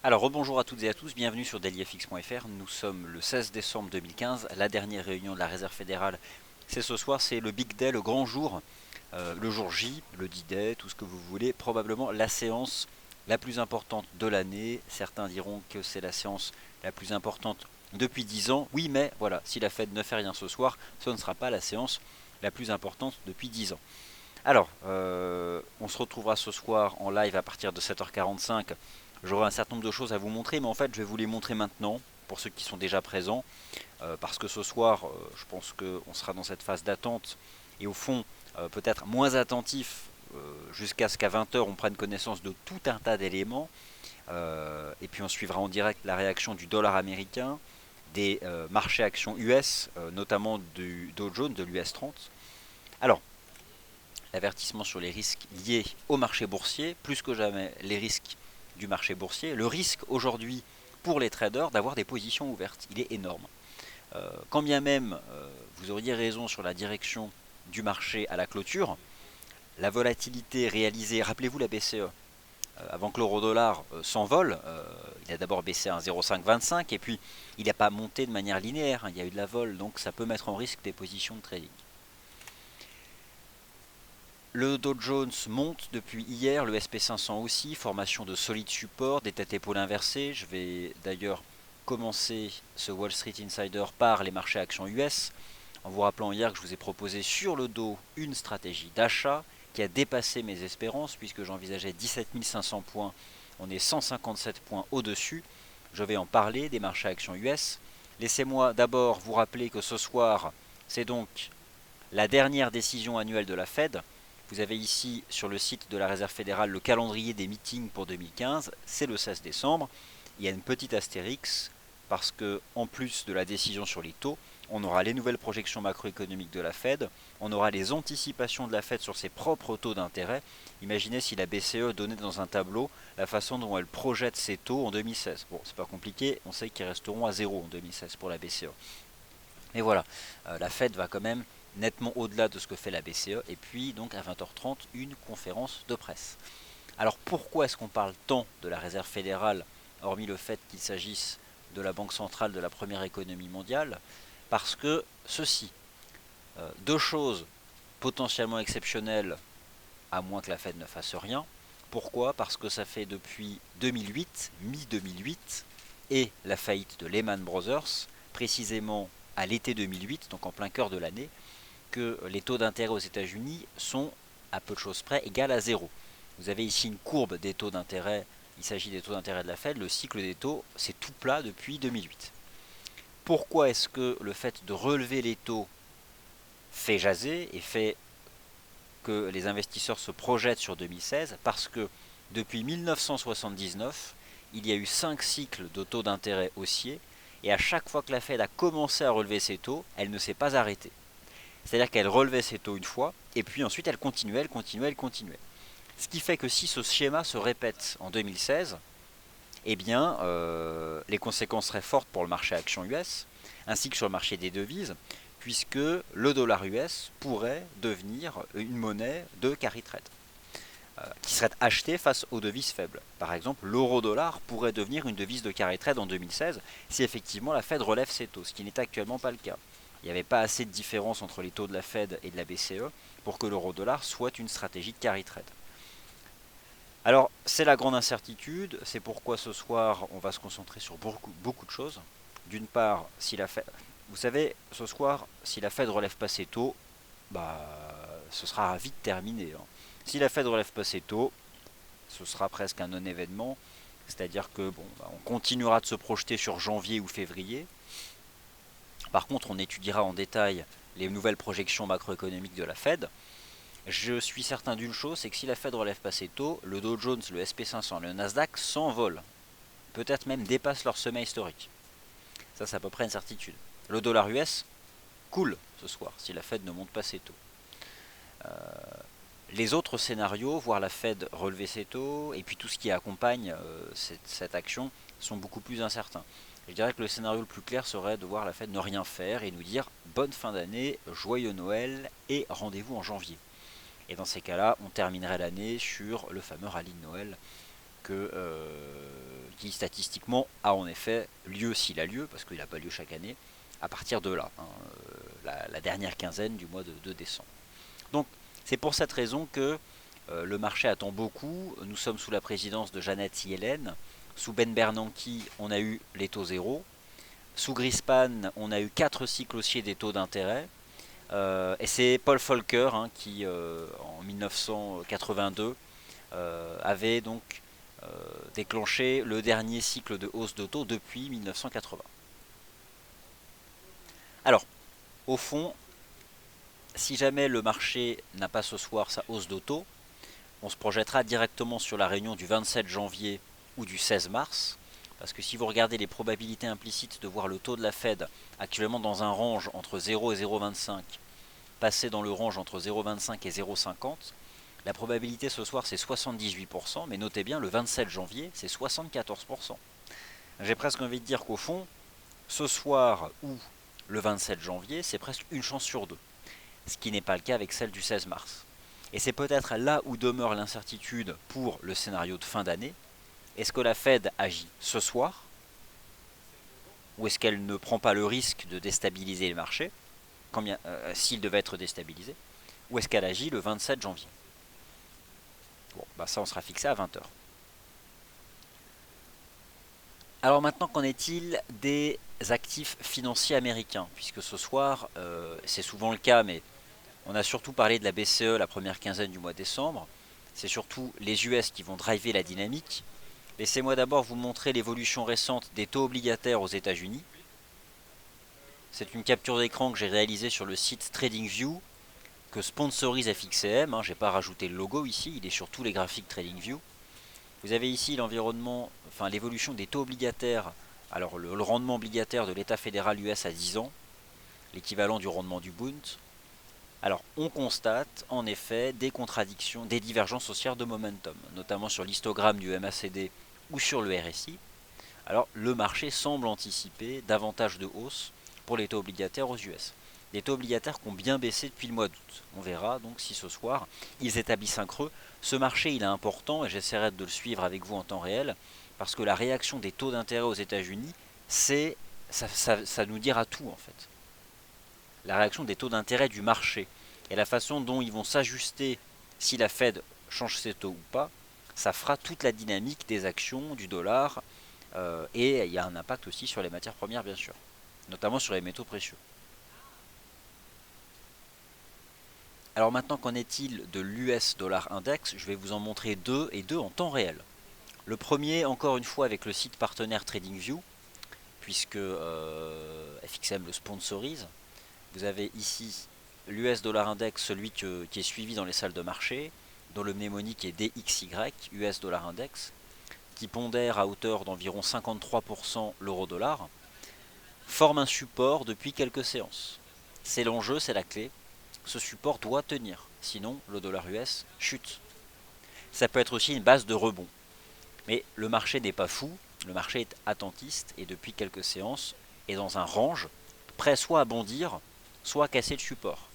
Alors rebonjour à toutes et à tous, bienvenue sur dailyfx.fr. Nous sommes le 16 décembre 2015, la dernière réunion de la Réserve fédérale. C'est ce soir, c'est le Big Day, le grand jour, le jour J, le D-Day, tout ce que vous voulez. Probablement la séance la plus importante de l'année. Certains diront que c'est la séance la plus importante depuis 10 ans. Oui, mais voilà, si la Fed ne fait rien ce soir, ce ne sera pas la séance la plus importante depuis 10 ans. Alors, on se retrouvera ce soir en live à partir de 7h45. J'aurai un certain nombre de choses à vous montrer, mais en fait, je vais vous les montrer maintenant, pour ceux qui sont déjà présents, parce que ce soir, je pense qu'on sera dans cette phase d'attente, et au fond, peut-être moins attentif, jusqu'à ce qu'à 20h, on prenne connaissance de tout un tas d'éléments, et puis on suivra en direct la réaction du dollar américain, des marchés actions US, notamment du Dow Jones, de l'US 30. Alors, l'avertissement sur les risques liés au marché boursier, plus que jamais les risques du marché boursier. Le risque aujourd'hui pour les traders d'avoir des positions ouvertes, il est énorme. Quand bien même vous auriez raison sur la direction du marché à la clôture, la volatilité réalisée, rappelez-vous la BCE, avant que l'euro-dollar s'envole, il a d'abord baissé à 1,0525 et puis il n'a pas monté de manière linéaire, il y a eu de la vol, donc ça peut mettre en risque des positions de trading. Le Dow Jones monte depuis hier, le SP500 aussi, formation de solides supports, des têtes-épaules inversées. Je vais d'ailleurs commencer ce Wall Street Insider par les marchés actions US, en vous rappelant hier que je vous ai proposé sur le Dow une stratégie d'achat qui a dépassé mes espérances, puisque j'envisageais 17 500 points, on est 157 points au-dessus. Je vais en parler des marchés actions US. Laissez-moi d'abord vous rappeler que ce soir, c'est donc la dernière décision annuelle de la Fed. Vous avez ici sur le site de la Réserve fédérale le calendrier des meetings pour 2015, c'est le 16 décembre. Il y a une petite astérix parce que en plus de la décision sur les taux, on aura les nouvelles projections macroéconomiques de la Fed, on aura les anticipations de la Fed sur ses propres taux d'intérêt. Imaginez si la BCE donnait dans un tableau la façon dont elle projette ses taux en 2016. Bon, c'est pas compliqué, on sait qu'ils resteront à zéro en 2016 pour la BCE. Mais voilà, la Fed va quand même nettement au-delà de ce que fait la BCE. Et puis donc à 20h30, une conférence de presse. Alors pourquoi est-ce qu'on parle tant de la Réserve fédérale, hormis le fait qu'il s'agisse de la banque centrale de la première économie mondiale? Parce que ceci, deux choses potentiellement exceptionnelles, à moins que la Fed ne fasse rien. Pourquoi? Parce que ça fait depuis 2008, mi-2008, et la faillite de Lehman Brothers, précisément à l'été 2008, donc en plein cœur de l'année, que les taux d'intérêt aux États-Unis sont, à peu de choses près, égal à zéro. Vous avez ici une courbe des taux d'intérêt, il s'agit des taux d'intérêt de la Fed, le cycle des taux, c'est tout plat depuis 2008. Pourquoi est-ce que le fait de relever les taux fait jaser et fait que les investisseurs se projettent sur 2016? Parce que depuis 1979, il y a eu 5 cycles de taux d'intérêt haussiers, et à chaque fois que la Fed a commencé à relever ses taux, elle ne s'est pas arrêtée. C'est-à-dire qu'elle relevait ses taux une fois, et puis ensuite elle continuait, elle continuait, elle continuait. Ce qui fait que si ce schéma se répète en 2016, eh bien, les conséquences seraient fortes pour le marché action US, ainsi que sur le marché des devises, puisque le dollar US pourrait devenir une monnaie de carry trade, qui serait achetée face aux devises faibles. Par exemple, l'euro-dollar pourrait devenir une devise de carry trade en 2016 si effectivement la Fed relève ses taux, ce qui n'est actuellement pas le cas. Il n'y avait pas assez de différence entre les taux de la Fed et de la BCE pour que l'euro-dollar soit une stratégie de carry trade. Alors, c'est la grande incertitude, c'est pourquoi ce soir, on va se concentrer sur beaucoup de choses. D'une part, si la Fed, vous savez, ce soir, si la Fed relève pas ses taux, bah, ce sera vite terminé, hein. Si la Fed relève pas ses taux, ce sera presque un non-événement, c'est-à-dire que bon, bah, on continuera de se projeter sur janvier ou février. Par contre, on étudiera en détail les nouvelles projections macroéconomiques de la Fed. Je suis certain d'une chose, c'est que si la Fed relève pas ses taux, le Dow Jones, le SP500, le Nasdaq s'envolent. Peut-être même dépassent leur sommet historique. Ça, c'est à peu près une certitude. Le dollar US coule ce soir si la Fed ne monte pas ses taux. Les autres scénarios, voir la Fed relever ses taux, et puis tout ce qui accompagne cette action, sont beaucoup plus incertains. Je dirais que le scénario le plus clair serait de voir la Fed ne rien faire et nous dire bonne fin d'année, joyeux Noël et rendez-vous en janvier. Et dans ces cas-là, on terminerait l'année sur le fameux rallye de Noël qui statistiquement a en effet lieu s'il a lieu, parce qu'il n'a pas lieu chaque année, à partir de là, hein, la dernière quinzaine du mois de décembre. Donc c'est pour cette raison que le marché attend beaucoup. Nous sommes sous la présidence de Janet Yellen. Sous Ben Bernanke, on a eu les taux zéro. Sous Greenspan, on a eu 4 cycles haussiers des taux d'intérêt. Et c'est Paul Volcker hein, qui, en 1982, avait donc déclenché le dernier cycle de hausse de taux depuis 1980. Alors, au fond, si jamais le marché n'a pas ce soir sa hausse de taux, on se projettera directement sur la réunion du 27 janvier ou du 16 mars. Parce que si vous regardez les probabilités implicites de voir le taux de la Fed actuellement dans un range entre 0 et 0,25, passer dans le range entre 0,25 et 0,50, la probabilité ce soir c'est 78%, mais notez bien le 27 janvier c'est 74%. J'ai presque envie de dire qu'au fond, ce soir ou le 27 janvier c'est presque une chance sur deux. Ce qui n'est pas le cas avec celle du 16 mars. Et c'est peut-être là où demeure l'incertitude pour le scénario de fin d'année. Est-ce que la Fed agit ce soir? Ou est-ce qu'elle ne prend pas le risque de déstabiliser les marchés, s'il devait être déstabilisé? Ou est-ce qu'elle agit le 27 janvier? Bon, bah ça on sera fixé à 20 h. Alors maintenant, qu'en est-il des actifs financiers américains? Puisque ce soir, c'est souvent le cas, mais on a surtout parlé de la BCE la première quinzaine du mois de décembre. C'est surtout les US qui vont driver la dynamique. Laissez-moi d'abord vous montrer l'évolution récente des taux obligataires aux États-Unis. C'est une capture d'écran que j'ai réalisée sur le site TradingView, que sponsorise FXCM. Je n'ai pas rajouté le logo ici, il est sur tous les graphiques TradingView. Vous avez ici l'environnement, enfin l'évolution des taux obligataires. Alors le rendement obligataire de l'État fédéral US à 10 ans, l'équivalent du rendement du Bund. Alors, on constate en effet des contradictions, des divergences haussières de momentum, notamment sur l'histogramme du MACD ou sur le RSI. Alors, le marché semble anticiper davantage de hausse pour les taux obligataires aux US. Des taux obligataires qui ont bien baissé depuis le mois d'août. On verra donc si ce soir, ils établissent un creux. Ce marché, il est important et j'essaierai de le suivre avec vous en temps réel, parce que la réaction des taux d'intérêt aux États-Unis, ça nous dira tout en fait. La réaction des taux d'intérêt du marché et la façon dont ils vont s'ajuster si la Fed change ses taux ou pas, ça fera toute la dynamique des actions, du dollar, et il y a un impact aussi sur les matières premières bien sûr, notamment sur les métaux précieux. Alors maintenant, qu'en est-il de l'US Dollar Index? Je vais vous en montrer deux, et deux en temps réel. Le premier, encore une fois, avec le site partenaire TradingView, puisque FXM le sponsorise. Vous avez ici l'US Dollar Index, celui qui est suivi dans les salles de marché, dont le mnémonique est DXY, US Dollar Index, qui pondère à hauteur d'environ 53% l'euro-dollar, forme un support depuis quelques séances. C'est l'enjeu, c'est la clé. Ce support doit tenir, sinon le dollar US chute. Ça peut être aussi une base de rebond. Mais le marché n'est pas fou, le marché est attentiste et depuis quelques séances est dans un range, prêt soit à bondir, soit à casser le support.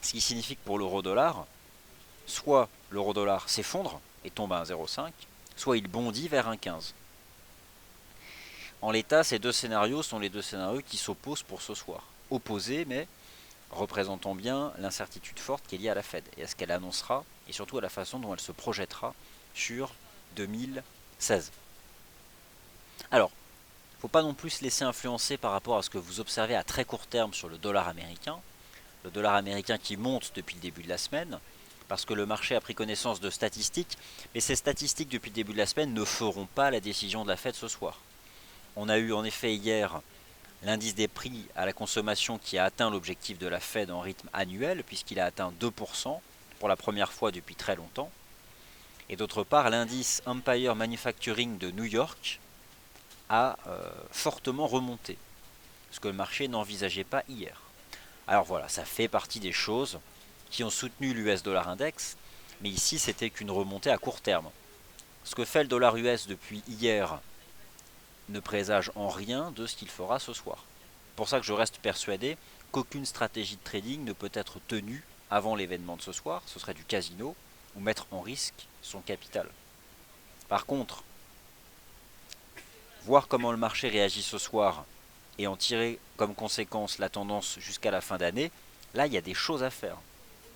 Ce qui signifie que pour l'euro-dollar, soit l'euro-dollar s'effondre et tombe à 1,05, soit il bondit vers 1,15. En l'état, ces deux scénarios sont les deux scénarios qui s'opposent pour ce soir. Opposés, mais représentant bien l'incertitude forte qui est liée à la Fed et à ce qu'elle annoncera et surtout à la façon dont elle se projettera sur 2016. Alors, il ne faut pas non plus se laisser influencer par rapport à ce que vous observez à très court terme sur le dollar américain. Le dollar américain qui monte depuis le début de la semaine, parce que le marché a pris connaissance de statistiques, mais ces statistiques depuis le début de la semaine ne feront pas la décision de la Fed ce soir. On a eu en effet hier l'indice des prix à la consommation qui a atteint l'objectif de la Fed en rythme annuel, puisqu'il a atteint 2% pour la première fois depuis très longtemps. Et d'autre part, l'indice Empire Manufacturing de New York a fortement remonté, ce que le marché n'envisageait pas hier. Alors voilà, ça fait partie des choses qui ont soutenu l'US Dollar Index, mais ici c'était qu'une remontée à court terme. Ce que fait le dollar US depuis hier ne présage en rien de ce qu'il fera ce soir. C'est pour ça que je reste persuadé qu'aucune stratégie de trading ne peut être tenue avant l'événement de ce soir, ce serait du casino, ou mettre en risque son capital. Par contre, voir comment le marché réagit ce soir et en tirer comme conséquence la tendance jusqu'à la fin d'année, là il y a des choses à faire.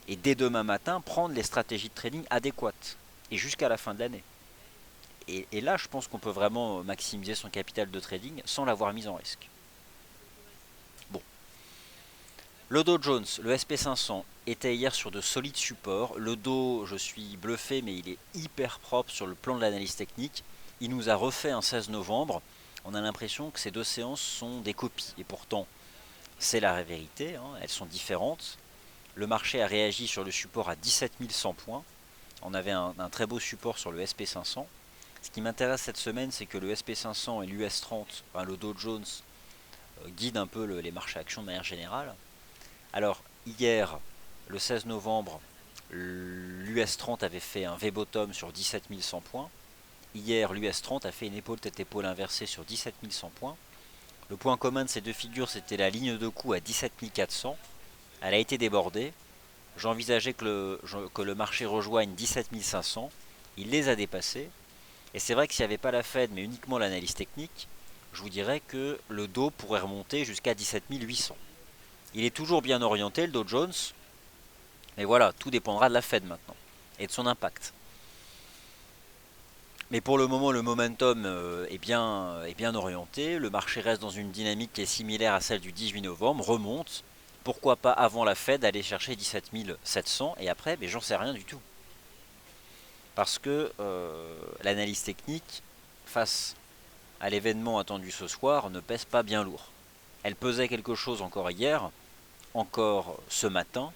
Et dès demain matin, prendre les stratégies de trading adéquates. Et jusqu'à la fin de l'année. Et là, je pense qu'on peut vraiment maximiser son capital de trading sans l'avoir mis en risque. Bon. Le Dow Jones, le SP500, était hier sur de solides supports. Le Dow, je suis bluffé, mais il est hyper propre sur le plan de l'analyse technique. Il nous a refait un 16 novembre. On a l'impression que ces deux séances sont des copies. Et pourtant, c'est la vérité, hein, elles sont différentes. Le marché a réagi sur le support à 17 100 points. On avait un très beau support sur le SP500. Ce qui m'intéresse cette semaine, c'est que le SP500 et l'US30, enfin le Dow Jones, guident un peu les marchés actions de manière générale. Alors, hier, le 16 novembre, l'US30 avait fait un V-bottom sur 17 100 points. Hier, l'US30 a fait une épaule tête-épaule inversée sur 17 100 points. Le point commun de ces deux figures, c'était la ligne de coup à 17 400. Elle a été débordée. J'envisageais que le marché rejoigne 17 500. Il les a dépassés. Et c'est vrai que s'il n'y avait pas la Fed, mais uniquement l'analyse technique, je vous dirais que le Dow pourrait remonter jusqu'à 17 800. Il est toujours bien orienté, le Dow Jones. Mais voilà, tout dépendra de la Fed maintenant. Et de son impact. Mais pour le moment, le momentum est bien orienté. Le marché reste dans une dynamique qui est similaire à celle du 18 novembre, remonte. Pourquoi pas avant la Fed aller chercher 17 700 et après, j'en sais rien du tout. Parce que l'analyse technique, face à l'événement attendu ce soir, ne pèse pas bien lourd. Elle pesait quelque chose encore hier, encore ce matin.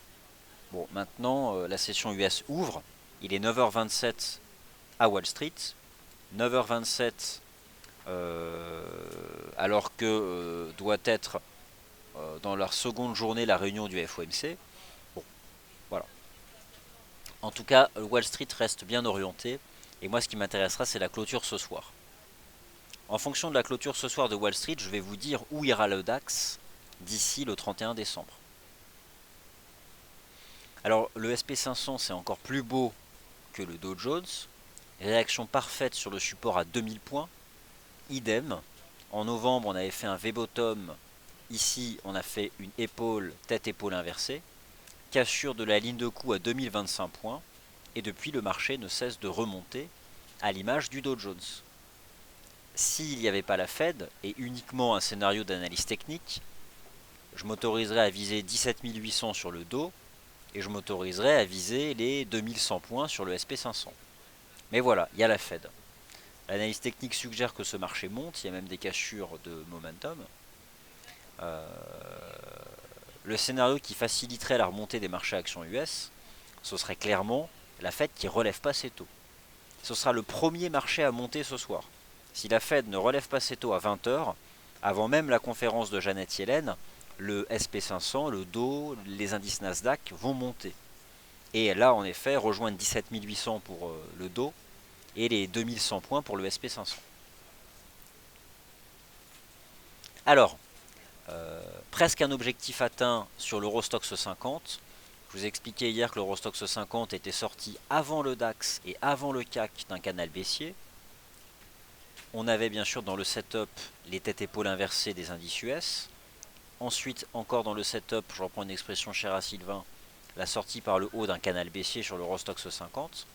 Bon, maintenant, la session US ouvre. Il est 9h27 à Wall Street. 9h27 alors que doit être dans leur seconde journée la réunion du FOMC. Bon, voilà. En tout cas, Wall Street reste bien orienté. Et moi, ce qui m'intéressera, c'est la clôture ce soir. En fonction de la clôture ce soir de Wall Street, je vais vous dire où ira le DAX d'ici le 31 décembre. Alors, le SP500, c'est encore plus beau que le Dow Jones. Réaction parfaite sur le support à 2000 points. Idem. En novembre, on avait fait un V-bottom. Ici, on a fait une épaule, tête-épaule inversée. Cassure de la ligne de coup à 2025 points. Et depuis, le marché ne cesse de remonter à l'image du Dow Jones. S'il n'y avait pas la Fed et uniquement un scénario d'analyse technique, je m'autoriserais à viser 17 800 sur le Dow et je m'autoriserais à viser les 2100 points sur le SP500. Mais voilà, il y a la Fed. L'analyse technique suggère que ce marché monte, il y a même des cassures de momentum. Le scénario qui faciliterait la remontée des marchés actions US, ce serait clairement la Fed qui ne relève pas ses taux. Ce sera le premier marché à monter ce soir. Si la Fed ne relève pas ses taux à 20h, avant même la conférence de Janet Yellen, le SP500, le Dow, les indices Nasdaq vont monter. Et là, en effet, rejoindre 17 800 pour le Dow et les 2100 points pour le SP500. Alors, presque un objectif atteint sur l'Eurostoxx 50. Je vous ai expliqué hier que l'Eurostoxx 50 était sorti avant le DAX et avant le CAC d'un canal baissier. On avait bien sûr dans le setup les têtes-épaules inversées des indices US. Ensuite, encore dans le setup, je reprends une expression chère à Sylvain, la sortie par le haut d'un canal baissier sur l'Eurostoxx 50.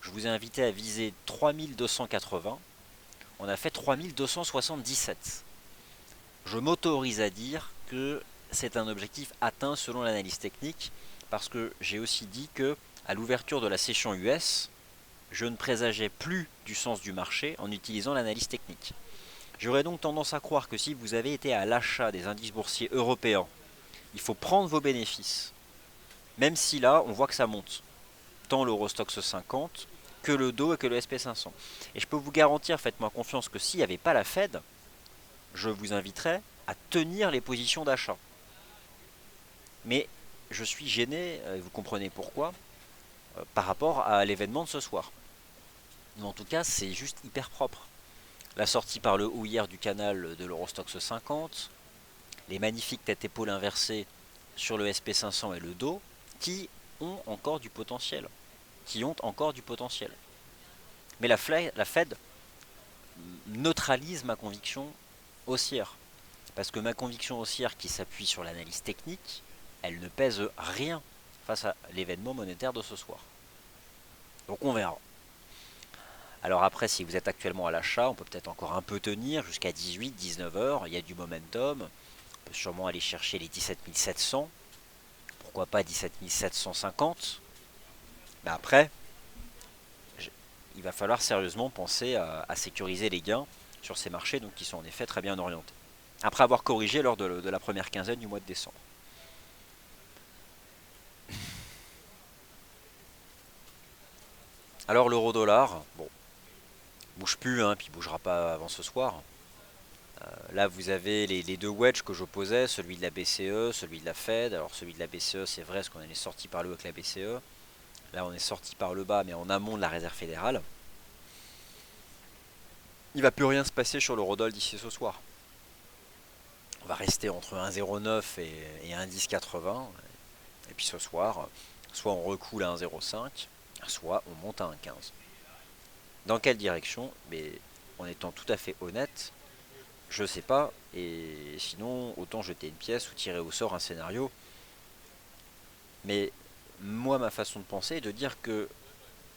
Je vous ai invité à viser 3280. On a fait 3277. Je m'autorise à dire que c'est un objectif atteint selon l'analyse technique, parce que j'ai aussi dit que à l'ouverture de la session US, je ne présageais plus du sens du marché en utilisant l'analyse technique. J'aurais donc tendance à croire que si vous avez été à l'achat des indices boursiers européens, il faut prendre vos bénéfices, même si là on voit que ça monte, tant l'Eurostoxx 50 que le Dow et que le SP500. Et je peux vous garantir, faites-moi confiance, que s'il n'y avait pas la Fed, je vous inviterais à tenir les positions d'achat. Mais je suis gêné, vous comprenez pourquoi, par rapport à l'événement de ce soir. Mais en tout cas, c'est juste hyper propre. La sortie par le haut hier du canal de l'Eurostoxx 50, les magnifiques têtes-épaules inversées sur le SP500 et le Dow, qui ont encore du potentiel. Mais la Fed neutralise ma conviction haussière. Parce que ma conviction haussière qui s'appuie sur l'analyse technique, elle ne pèse rien face à l'événement monétaire de ce soir. Donc on verra. Alors après, si vous êtes actuellement à l'achat, on peut peut-être encore un peu tenir jusqu'à 18, 19 heures. Il y a du momentum. On peut sûrement aller chercher les 17 700. Pourquoi pas 17 750. Mais après, il va falloir sérieusement penser à sécuriser les gains sur ces marchés donc qui sont en effet très bien orientés. Après avoir corrigé lors de la première quinzaine du mois de décembre. Alors l'euro-dollar, bon, bouge plus, hein, puis il bougera pas avant ce soir. Là vous avez les deux wedges que j'opposais, celui de la BCE, celui de la Fed. Alors celui de la BCE c'est vrai, parce qu'on est sorti par le haut avec la BCE. Là on est sorti par le bas mais en amont de la réserve fédérale. Il va plus rien se passer sur l'eurodoll d'ici ce soir. On va rester entre 1,09 et 1,1080. Et puis ce soir, soit on recoule à 1,05, soit on monte à 1,15. Dans quelle direction? Mais en étant tout à fait honnête, je sais pas. Et sinon, autant jeter une pièce ou tirer au sort un scénario. Mais moi, ma façon de penser est de dire que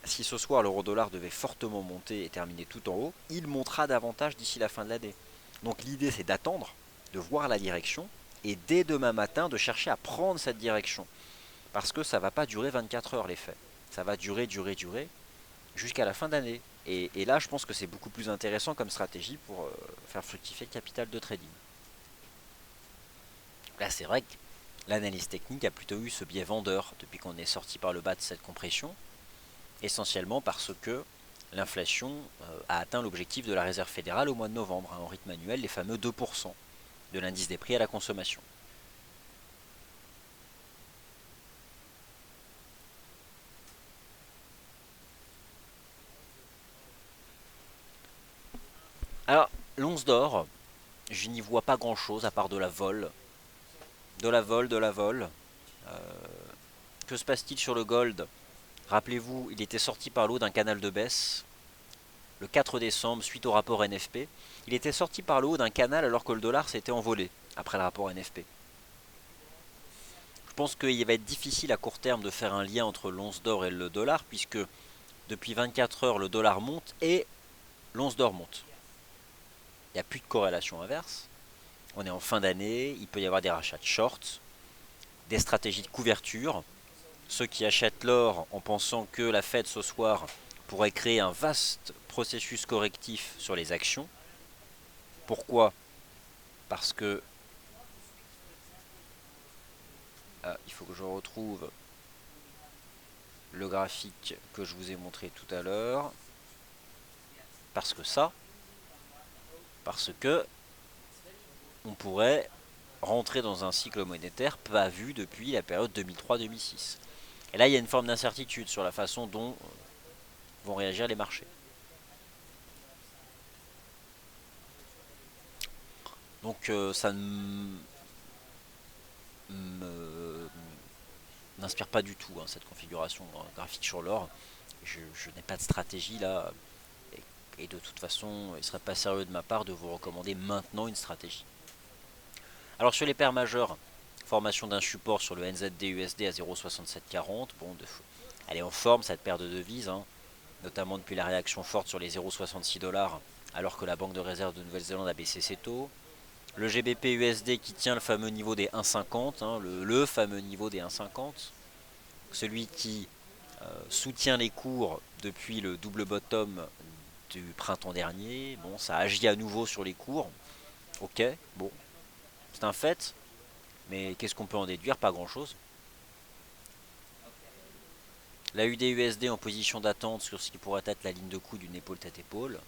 si ce soir l'euro-dollar devait fortement monter et terminer tout en haut, il montera davantage d'ici la fin de l'année. Donc l'idée c'est d'attendre, de voir la direction et dès demain matin de chercher à prendre cette direction. Parce que ça ne va pas durer 24 heures l'effet. Ça va durer jusqu'à la fin d'année. Et là je pense que c'est beaucoup plus intéressant comme stratégie pour faire fructifier le capital de trading. Là c'est vrai que l'analyse technique a plutôt eu ce biais vendeur depuis qu'on est sorti par le bas de cette compression. Essentiellement parce que l'inflation a atteint l'objectif de la Réserve fédérale au mois de novembre, en rythme annuel, les fameux 2% de l'indice des prix à la consommation. Alors, l'once d'or, je n'y vois pas grand chose à part de la vol. De la vol, de la vol. Euh, que se passe-t-il sur le gold? Rappelez-vous, il était sorti par l'eau d'un canal de baisse le 4 décembre suite au rapport NFP. Il était sorti par le haut d'un canal alors que le dollar s'était envolé après le rapport NFP. Je pense qu'il va être difficile à court terme de faire un lien entre l'once d'or et le dollar puisque depuis 24 heures le dollar monte et l'once d'or monte. Il n'y a plus de corrélation inverse. On est en fin d'année, il peut y avoir des rachats de shorts, des stratégies de couverture. Ceux qui achètent l'or en pensant que la Fed ce soir pourrait créer un vaste processus correctif sur les actions. Pourquoi? Parce que il faut que je retrouve le graphique que je vous ai montré tout à l'heure. Parce que on pourrait rentrer dans un cycle monétaire pas vu depuis la période 2003-2006. Et là, il y a une forme d'incertitude sur la façon dont vont réagir les marchés. Donc ça ne m'inspire pas du tout cette configuration graphique sur l'or. Je n'ai pas de stratégie là. Et de toute façon, il ne serait pas sérieux de ma part de vous recommander maintenant une stratégie. Alors sur les paires majeures, formation d'un support sur le NZD-USD à 0,6740. Bon, elle est en forme cette paire de devises, notamment depuis la réaction forte sur les 0,66 $, alors que la Banque de réserve de Nouvelle-Zélande a baissé ses taux. Le GBP-USD qui tient le fameux niveau des 1,50, le fameux niveau des 1,50. Celui qui soutient les cours depuis le double bottom du printemps dernier. Bon, ça agit à nouveau sur les cours. Ok, bon, c'est un fait. Mais qu'est-ce qu'on peut en déduire? Pas grand-chose. La UD-USD en position d'attente sur ce qui pourrait être la ligne de coup d'une épaule tête épaule.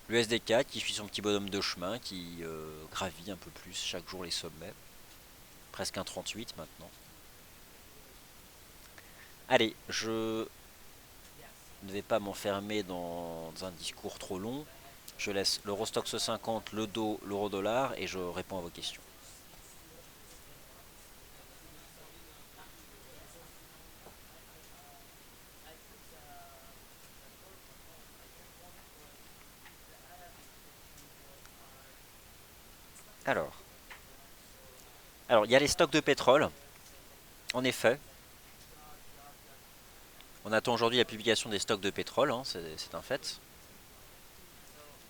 L'USD4 qui suit son petit bonhomme de chemin, qui gravit un peu plus chaque jour les sommets. Presque un 38 maintenant. Allez, je ne vais pas m'enfermer dans un discours trop long. Je laisse l'Eurostoxx 50, le dos, l'euro-dollar et je réponds à vos questions. Alors, il y a les stocks de pétrole. En effet, on attend aujourd'hui la publication des stocks de pétrole, hein, c'est un fait.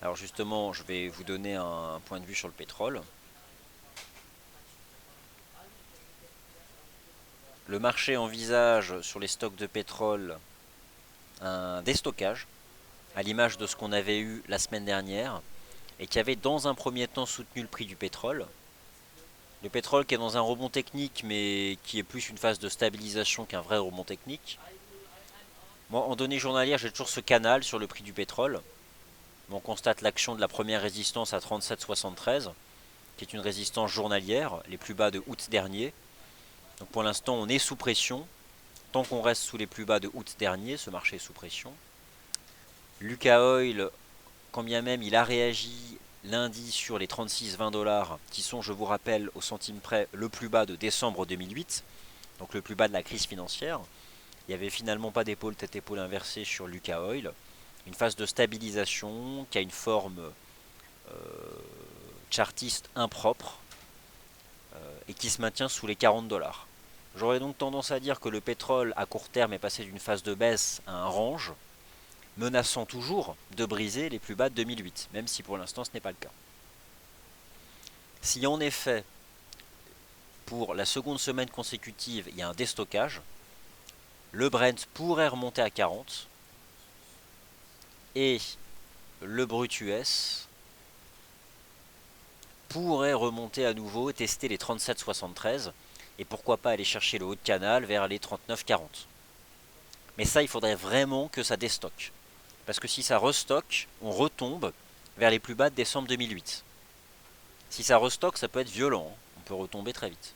Alors justement, je vais vous donner un point de vue sur le pétrole. Le marché envisage sur les stocks de pétrole un déstockage, à l'image de ce qu'on avait eu la semaine dernière, et qui avait dans un premier temps soutenu le prix du pétrole. Le pétrole qui est dans un rebond technique, mais qui est plus une phase de stabilisation qu'un vrai rebond technique. Moi, en données journalières, j'ai toujours ce canal sur le prix du pétrole. On constate l'action de la première résistance à 37,73, qui est une résistance journalière, les plus bas de août dernier. Donc pour l'instant, on est sous pression. Tant qu'on reste sous les plus bas de août dernier, ce marché est sous pression. Lucas Oil, quand bien même il a réagi lundi sur les 36,20 dollars, qui sont, je vous rappelle, au centime près, le plus bas de décembre 2008, donc le plus bas de la crise financière. Il n'y avait finalement pas d'épaule tête-épaule inversée sur Lucas Oil. Une phase de stabilisation qui a une forme chartiste impropre et qui se maintient sous les 40 dollars. J'aurais donc tendance à dire que le pétrole à court terme est passé d'une phase de baisse à un range, menaçant toujours de briser les plus bas de 2008, même si pour l'instant ce n'est pas le cas. Si en effet, pour la seconde semaine consécutive, il y a un déstockage, le Brent pourrait remonter à 40 et le brut US pourrait remonter à nouveau et tester les 37,73 et pourquoi pas aller chercher le haut de canal vers les 39,40. Mais ça, il faudrait vraiment que ça déstocke. Parce que si ça restocke, on retombe vers les plus bas de décembre 2008. Si ça restocke, ça peut être violent. On peut retomber très vite.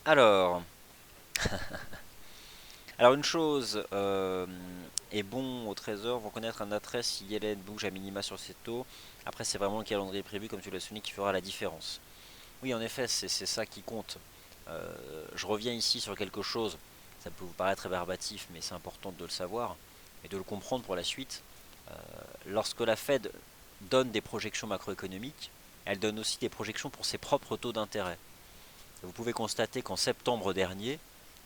Alors, une chose est bon au trésor, vont connaître un attrait si Yellen bouge à minima sur ses taux. Après, c'est vraiment le calendrier prévu, comme tu l'as souligné, qui fera la différence. Oui, en effet, c'est ça qui compte. Je reviens ici sur quelque chose, ça peut vous paraître rébarbatif, mais c'est important de le savoir et de le comprendre pour la suite. Lorsque la Fed donne des projections macroéconomiques, elle donne aussi des projections pour ses propres taux d'intérêt. Vous pouvez constater qu'en septembre dernier,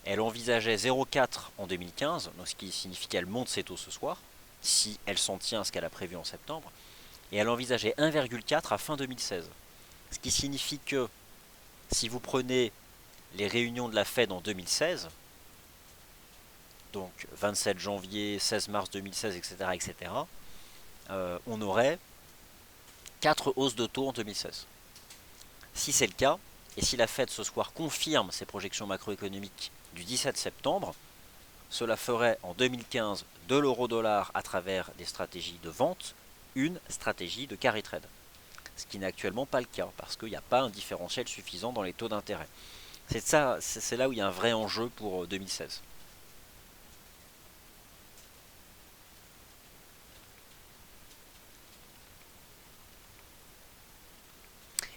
elle envisageait 0,4 en 2015, donc ce qui signifie qu'elle monte ses taux ce soir, si elle s'en tient à ce qu'elle a prévu en septembre, et elle envisageait 1,4 à fin 2016. Ce qui signifie que si vous prenez les réunions de la Fed en 2016, donc 27 janvier, 16 mars 2016, etc., etc., on aurait 4 hausses de taux en 2016. Si c'est le cas, et si la Fed ce soir confirme ses projections macroéconomiques du 17 septembre, cela ferait en 2015 de l'euro-dollar à travers des stratégies de vente une stratégie de carry trade. Ce qui n'est actuellement pas le cas, parce qu'il n'y a pas un différentiel suffisant dans les taux d'intérêt. C'est là où il y a un vrai enjeu pour 2016.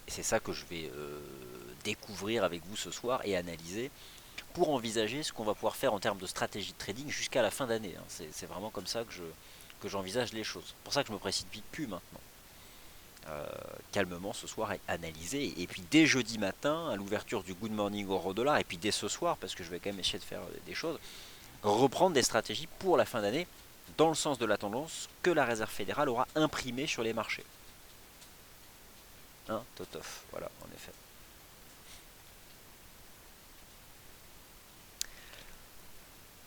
Et c'est ça que je vais découvrir avec vous ce soir et analyser pour envisager ce qu'on va pouvoir faire en termes de stratégie de trading jusqu'à la fin d'année. C'est vraiment comme ça que j'envisage les choses. C'est pour ça que je me précipite plus maintenant. Calmement ce soir et analyser. Et puis dès jeudi matin, à l'ouverture du Good Morning Euro Dollar, et puis dès ce soir, parce que je vais quand même essayer de faire des choses, reprendre des stratégies pour la fin d'année dans le sens de la tendance que la Réserve fédérale aura imprimée sur les marchés. Hein, Totof, voilà, en effet.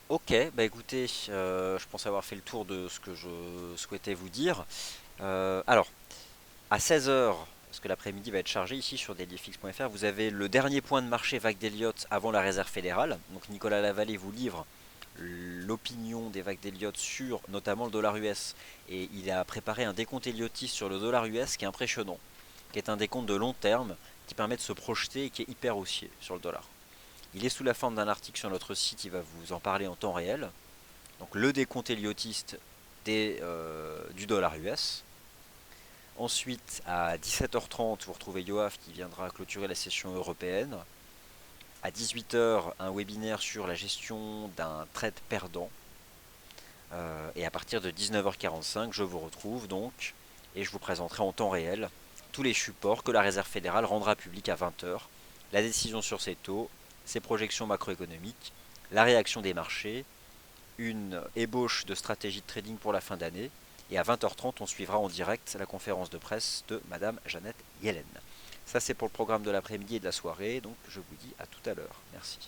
Ok, bah écoutez, je pense avoir fait le tour de ce que je souhaitais vous dire. Alors, à 16 heures, parce que l'après-midi va être chargé ici sur dailyfix.fr, vous avez le dernier point de marché vague d'Elliott avant la Réserve fédérale. Donc Nicolas Lavallée vous livre l'opinion des vagues d'Elliott sur notamment le dollar US. Et il a préparé un décompte Elliottiste sur le dollar US qui est impressionnant, qui est un décompte de long terme, qui permet de se projeter et qui est hyper haussier sur le dollar. Il est sous la forme d'un article sur notre site, il va vous en parler en temps réel. Donc le décompte Elliottiste du dollar US. Ensuite, à 17h30, vous retrouvez Yoav qui viendra clôturer la session européenne. À 18h, un webinaire sur la gestion d'un trade perdant. Et à partir de 19h45, je vous retrouve donc et je vous présenterai en temps réel tous les supports que la Réserve fédérale rendra publics à 20h, la décision sur ses taux, ses projections macroéconomiques, la réaction des marchés, une ébauche de stratégie de trading pour la fin d'année, et à 20h30, on suivra en direct la conférence de presse de Madame Janet Yellen. Ça, c'est pour le programme de l'après-midi et de la soirée, donc je vous dis à tout à l'heure. Merci.